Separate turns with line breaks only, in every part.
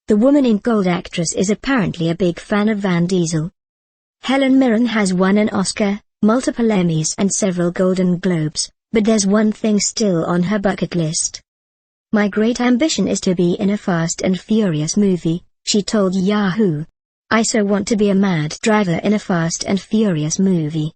The woman in gold actress is apparently a big fan of Van Diesel. Helen Mirren has won an Oscar, multiple Emmys and several Golden Globes, but there's one thing still on her bucket list. "My great ambition is to be in a Fast and Furious movie," she told Yahoo. "I so want to be a mad driver in a Fast and Furious movie.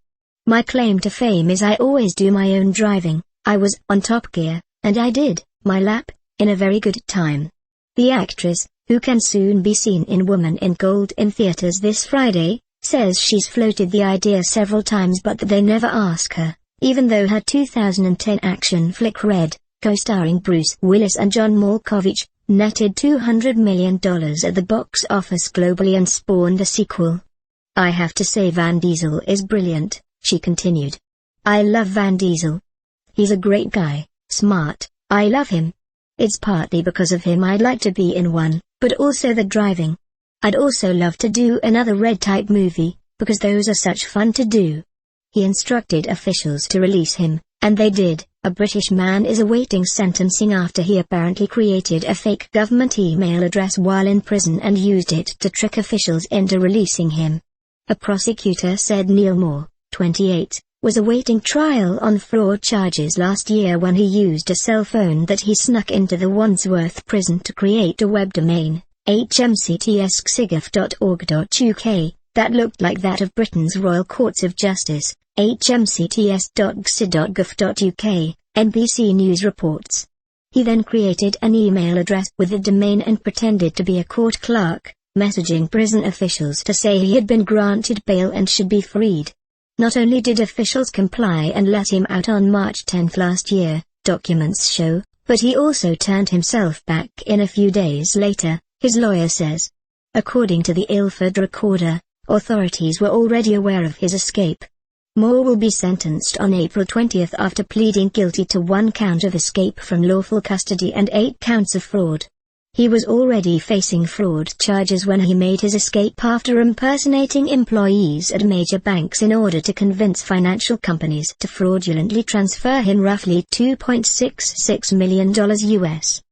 My claim to fame is I always do my own driving. I was on Top Gear, and I did my lap, in a very good time." The actress, who can soon be seen in Woman in Gold in theaters this Friday, says she's floated the idea several times but that they never ask her, even though her 2010 action flick Red, co-starring Bruce Willis and John Malkovich, netted $200 million at the box office globally and spawned a sequel. "I have to say Van Diesel is brilliant," she continued. "I love Van Diesel. He's a great guy, smart, I love him. It's partly because of him I'd like to be in one, but also the driving. I'd also love to do another Red-type movie, because those are such fun to do." He instructed officials to release him, and they did. A British man is awaiting sentencing after he apparently created a fake government email address while in prison and used it to trick officials into releasing him. A prosecutor said Neil Moore, 28, was awaiting trial on fraud charges last year when he used a cell phone that he snuck into the Wandsworth prison to create a web domain, hmcts.sigaf.org.uk, that looked like that of Britain's Royal Courts of Justice, hmcts.gsi.gov.uk, NBC News reports. He then created an email address with the domain and pretended to be a court clerk, messaging prison officials to say he had been granted bail and should be freed. Not only did officials comply and let him out on March 10 last year, documents show, but he also turned himself back in a few days later, his lawyer says. According to the Ilford Recorder, authorities were already aware of his escape. Moore will be sentenced on April 20 after pleading guilty to 1 count of escape from lawful custody and 8 counts of fraud. He was already facing fraud charges when he made his escape after impersonating employees at major banks in order to convince financial companies to fraudulently transfer him roughly $2.66 million US.